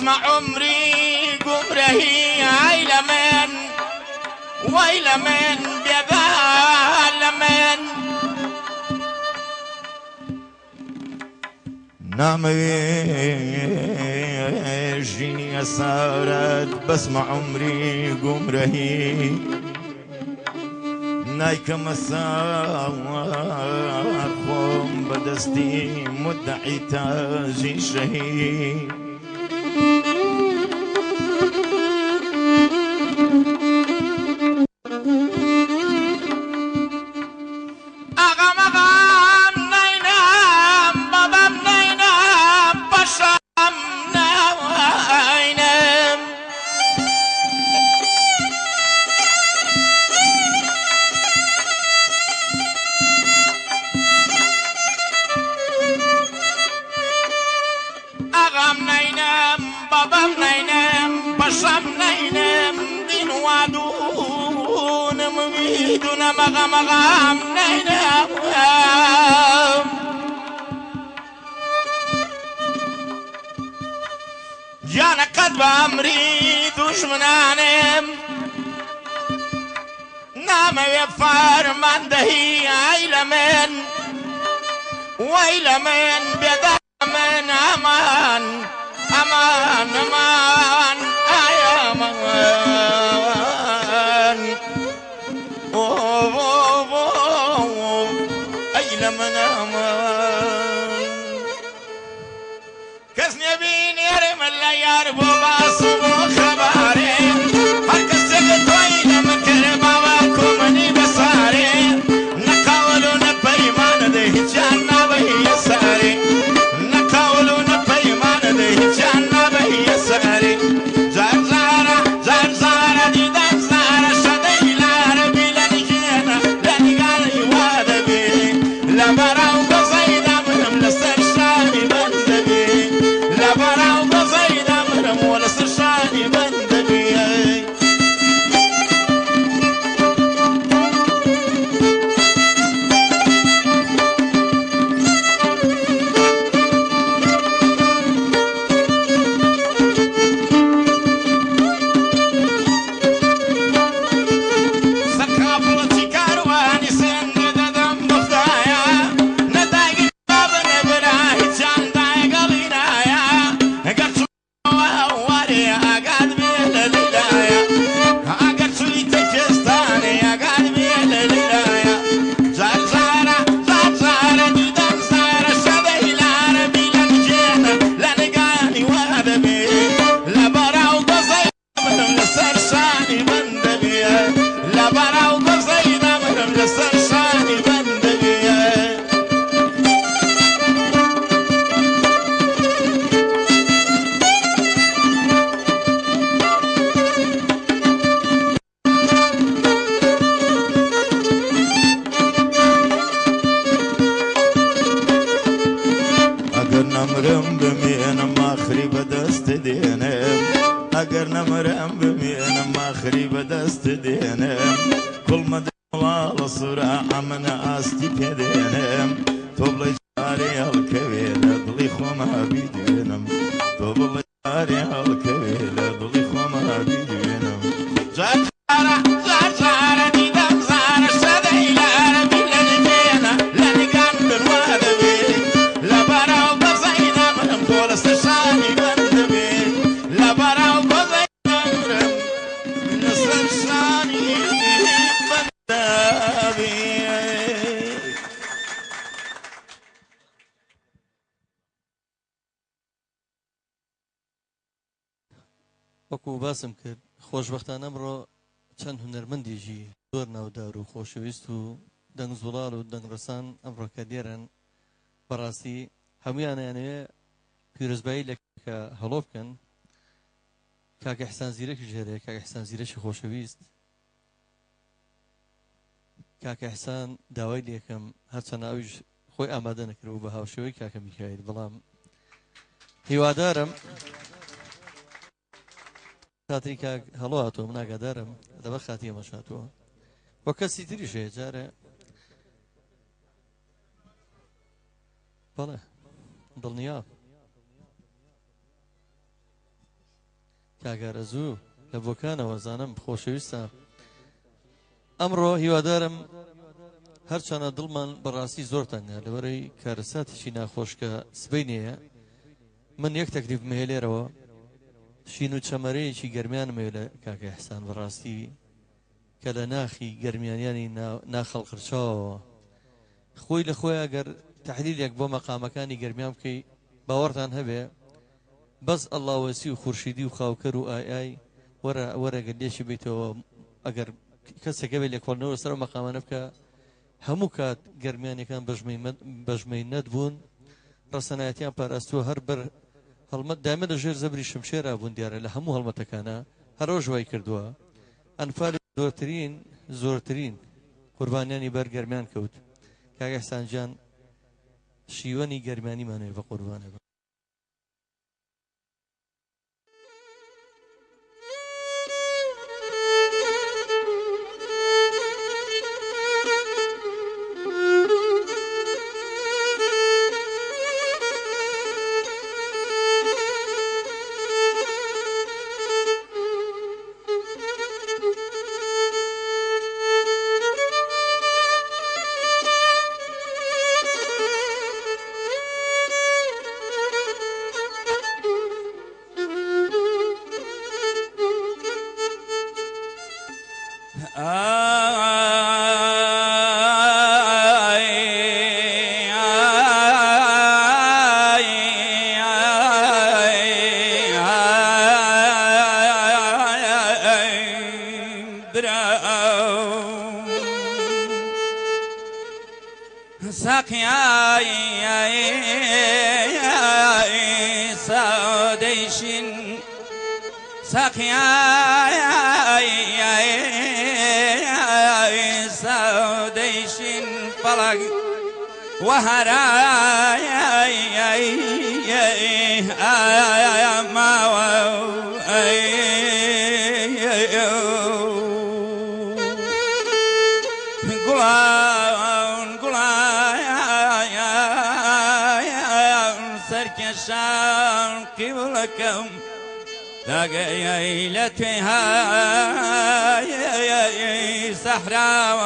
بسمع عمري قمرهي عيلمن ويلمن بيذالمن نامجيني أسارت بسمع عمري قمرهي نايك مسار خوم بدستي مدعي تاجي شهيد مغام نينام جانا قد بأمري دشمنانم نام يفار من دهي عيلمن ويلمن بدا من أمان أمان أمان أي أمان من أمان كسني بين يرم الله يارب وباسم وخباري هركس تقطوين مكرمة وكمني بساري نقاولو نبيمان ده جانا بهي ساري نقاولو نبيمان ده جانا بهي ساري زار زارة دي دان زارة شدي لاربي لنجينا لنقال يوادبي لبراو قصيدة مرم لسرشاني بندبي لبراو قصيدة مرم ولسرشاني بندبي وەکو باسم کرد خۆشبەختانە ئەمڕۆ چەند هونەرمەندێکی زۆر ناودار و خۆشەویست و دەنگ زوڵاڵ و دەنگڕەسان ئەمڕۆکە دێرن بەڕاستی هەموویانیانەوێ پیرۆزبایی لە کە هەڵۆ بکەن کاکە ئیحسان زیرەکی ژێرێ کاکە ئیحسان زیرەکی خۆشەویست کاکە ئیحسان داوای لێکەم هەرچەند ئەویش خۆی ئامادە نەکرد بە هاوشێوەی کاکە میکایل بەڵام هیوادارم خاطری کاک هەڵۆ هاتووە من ئاگادارم دەبە خاتی ئەمەش هاتووە وە کەسی تریش هەیە جارێ بەڵێ دڵنیا کاگارە زوو لە بۆکانەوە زانم خۆشەویستە ئەمڕۆ هیوادارم هەرچەنە دڵمان بەڕاستی زۆر تەنگە لەبەرەی کارەساتێکی ناخۆشکە سبەینەیە من یەک تەکلیف مهێلێرەوە شین و چەمەرەیەکی گەرمیانمێ لە کاکە ئیحسان بەڕاستی کە لە ناخی گەرمیانیانی ناخەڵقرچاوەوە خۆی لە خۆی ئەگەر تحلیلێک بۆ مەقامەکانی گەرمیان بکەی باوەڕتان هەبێ بەس ئەڵڵاوەسی و خورشیدی و خاوکەر و ئای وەرە گەلێشی بیتەوە ئەگەر کەسێکە بێت لە کۆڵنەوە سەر مەقامانە بکە هەموو کات گەرمیانەکان بەژمەی نەتبوون ڕەسەنایەتیان پاراستووە هەر بەر هەڵمەت دامە لە ژێر زەبری شمشێرا بوون دیارە لە هەموو هەڵمەتەکانە هەرۆ ژوای کردووە ئەنفال زۆرترین قوربانیانی بەر گەرمیان کەوت کاکە ئیحسان گیان شیوەنی گەرمانیمانەوێ بە قوربانە بە سركشان قبلكم لقيت فيها صحراء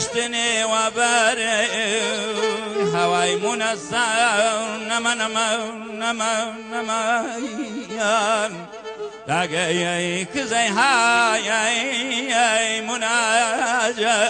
نشتني وبارئ هواي منزل نما نما نما نما لاقي كزي هاي مناجأ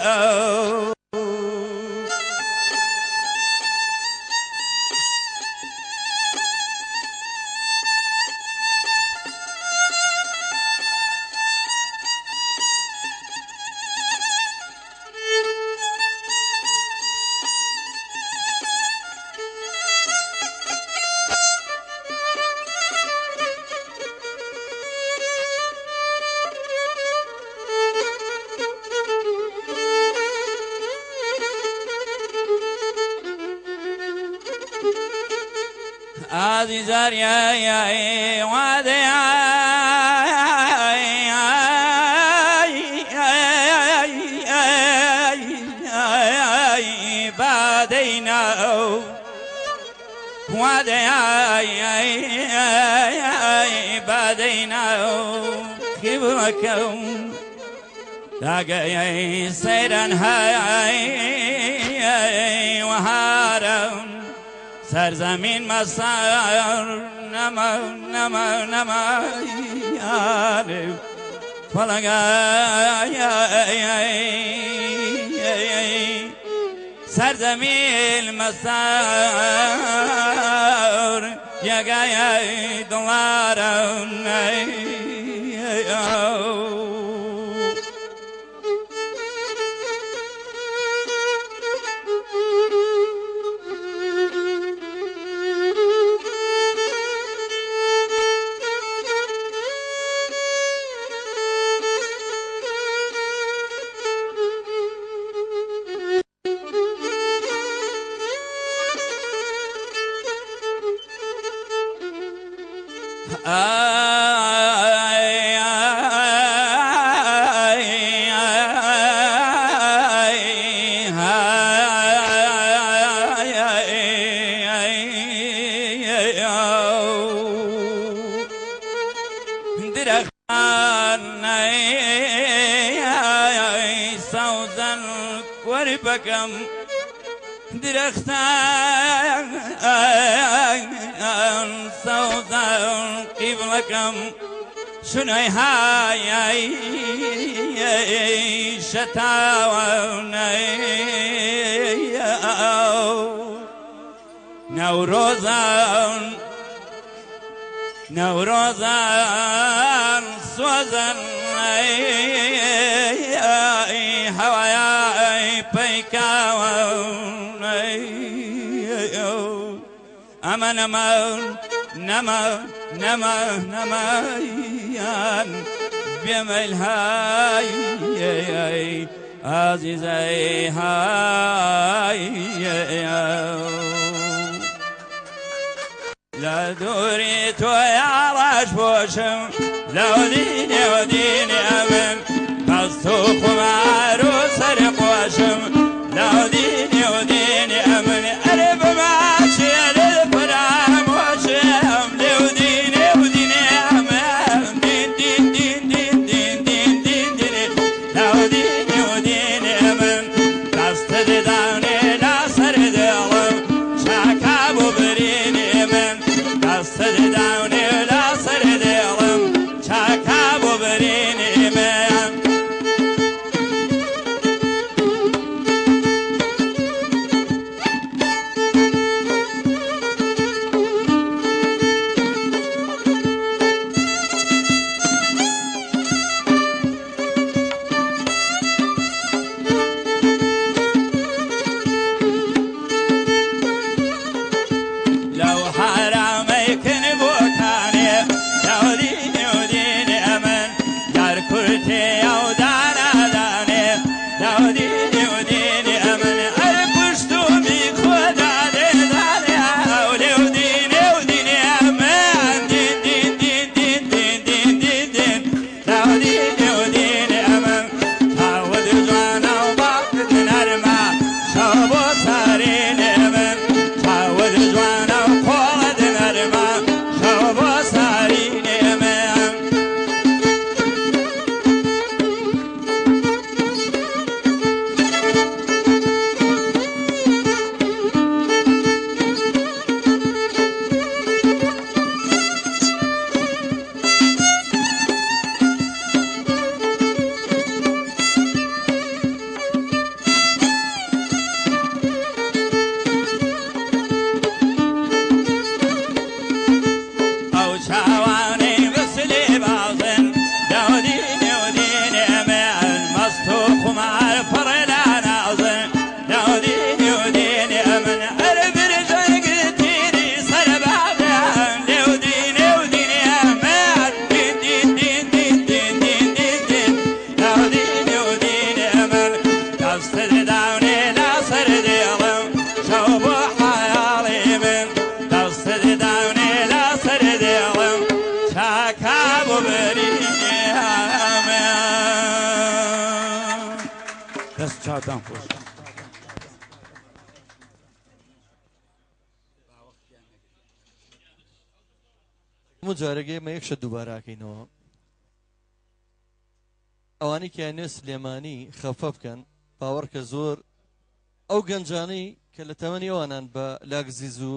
عزيزار يا وادي بعدينا وادي قبلكم داقي سيرا هاي وهارا سرزمين مسار نما نما نما يا سرزمين مسار يا جاي دولار وربكم درختان صوتا قبلكم شنو هاي شتاونا نوروزان نوروزان سوزن هوايا بيكاون أما نما نما نما نما بيميل هاي عزيزي هاي لا دوري تو يا راش بوشم لو ديني وديني أمن قصتوخ معروس رقوشم لو ديني وديني أمن أرب ماشي للفرام وشم لو ديني وديني أمن دين دين دين دين دين دين دين دين لو ديني وديني أمن قصت داني لا سرد علم شاكاب وبريني من قصت داني لا سرد علم شاكاب وبريني من چاوتان خوش هەموو جارێگەی ئێمە یەکشە دووباراکەینەوە ئەوانی کیانێ سلێمانی خەفە بکەن باوەڕکە زۆر ئەو گەنجانەی کە لە تەمەنی ئەوانان بە لاگزیز و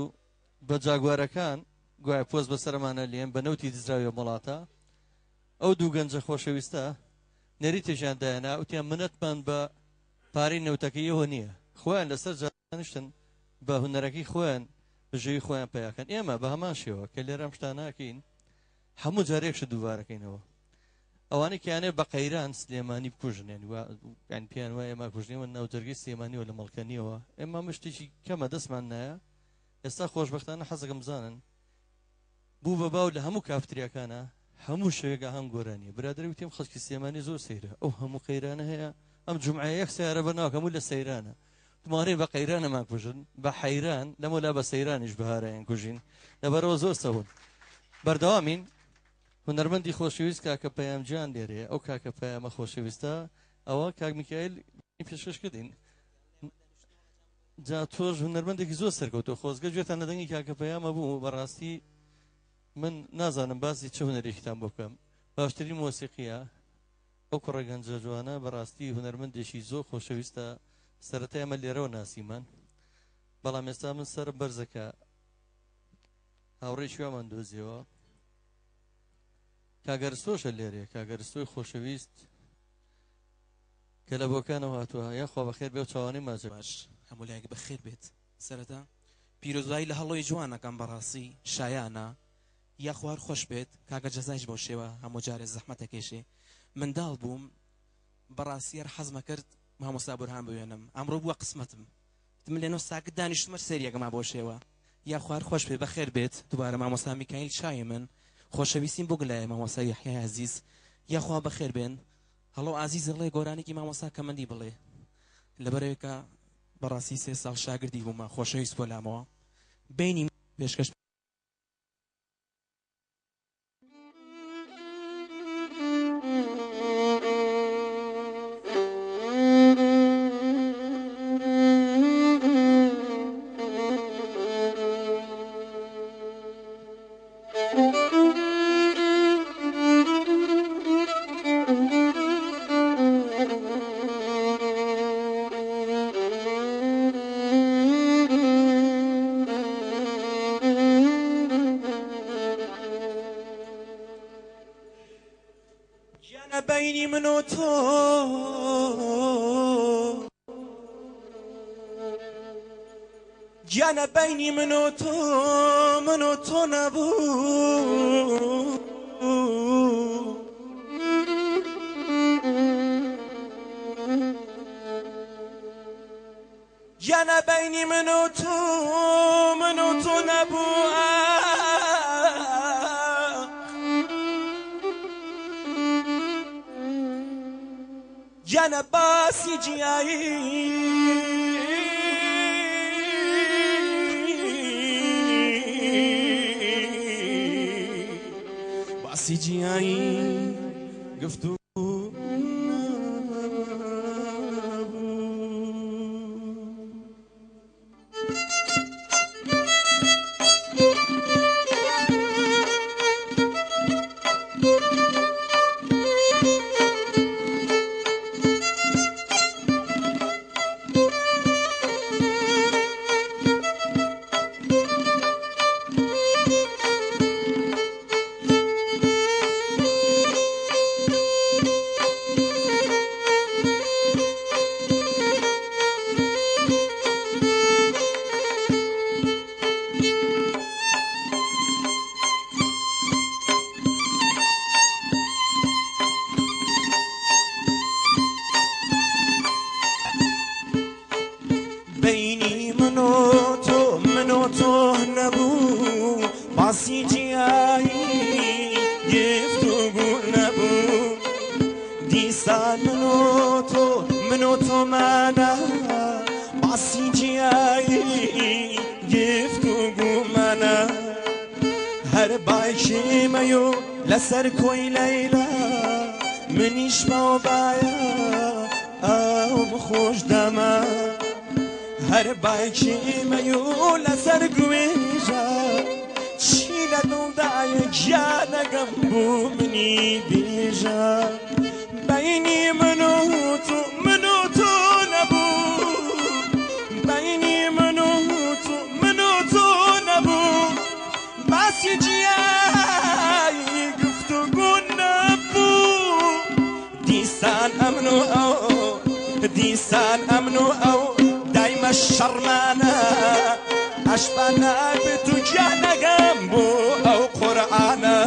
بە جاگوارەکان گوایە پۆست بەسەرمانە لێن بە نەوتی دزراوی وڵاتە ئەو دوو گەنجە خۆشەویستە نەری تێژیان دایەنا وتیان منەتمان بە پارەی نەوتەکەیەوە نییە خۆیان لەسەر جانشتن بە هونەرەکەی خۆیان بژێوی خۆیان پیاکەن ئێمە بە هەمان شێوە کە لێرەم شتان ناکەین هەموو جارێکش دووبارەکەینەوە ئەوانەی کیانێ بە قەیران سلێمانی بکوژنێن یان پێیان وایە ئێمە کوژنەوە ناوجەرگەی سلێمانیەوە لە مەڵکەنیەوە ئێمە شتێکی کەمە دەستمان نایە ئێستا خۆشبەختانە حەزەکەم بزانن بوو بە باو لە هەموو کافتریەکانە هەموو شوێگە هەم گۆرانیە برادری وتیم خەڵکی سلێمانی زۆر سەیرە ئەو هەموو قەیرانە هەیە ئەم جومعە یەک سیارە بەناو هەموو لە سەیرانە تمارەی بە قەیرانەمان کوژن بە حەیران لەمەلا بە سەیرانیش بەهارەیان کوژین لەبەرەوە زۆر سەون بەردەوامین هونەرمەندی خۆشەویست کاکە پەیامجان لێرێ ئەو کاکە پەیامە خۆشەویستە ئەوە کاک میکایل پێشکەش کردین جا تۆش هونەرمەندێکی زۆر سەرکەوتۆ خۆزگە گوێتان لەدەنگی کاکە پەیامە بوو بەڕاستی من نازانم باسی چه هونەرێکتان بۆ بکەم باشترین مۆسیقیە ئەو کوڕە گەنجە جوانە بەڕاستی هونەرمەندێکی زۆر خۆشەویستە سەرەتای ئەمە لێرەوە ناسیمان بەڵام ئێستا من سەرم بەرزەکە هاوڕێی شوێمان دۆزیەوە کاگەرستۆشە لێرێ کاگەرستۆی خۆشەویست کە لە بۆکانەوە هاتووە یاخوا بەخێر بێ و چاوانەی ماجە باش هەموو لایەک بەخێر بێت سەرەتا پیرۆزبایی لە هەڵۆی جوانەکەم بەڕاستی شایانە یاخوار خۆش بێت کاگە جەزایش بۆ شێوە هەموو جارێ زەحمەتەکێشێ منداڵ بووم بەڕاستی هەر حەزمە کرد مامۆستا بورهان بوێنم ئەمڕۆ بووە قسمەتم من لێنەوە ساکت دانیشتمە سەریەکەما بۆ شێوە یاخوار خۆش بێت بەخێر بێت دووبارە مامۆستا میکایل شای من خۆشەویستیم بۆ گلایە مامۆستا یەحیای عەزیز یاخوا بەخێر بێن هەڵۆ عەزیز ڵێ گۆرانێکی مامۆستا کەمەندی بڵێ لەبەرەوەیکە بەڕاستی 3 ساڵ شاگردی بوومە خۆشەویست بۆ لامەوە بینی پێشکەش بيني من وتو جانا بيني من وتو نبو جانا بيني من وتو نبو جانا باسی جیایی باسی جیایی گفتو بيني منو تو نبو باسی جیایی گفتگو نبو دیسان منو تو مانا باسی جیایی گفتگو مانا هر بایشی میو لسر کوی لیلا منیش با بایا او خوش دما هر بایکی میو لسر گویجا چی لە دڵدایە گیانەگەم بوو منی بێژە بەینی من و تۆ نەبوو بەینی من و تۆ نەبوو باسی جیایی گفتوگۆ نەبوو دیسان ئەمن و ئەو دایمە شەڕمانە عەشقانە بێت و گیانەگەم بۆ ئەو قورئانە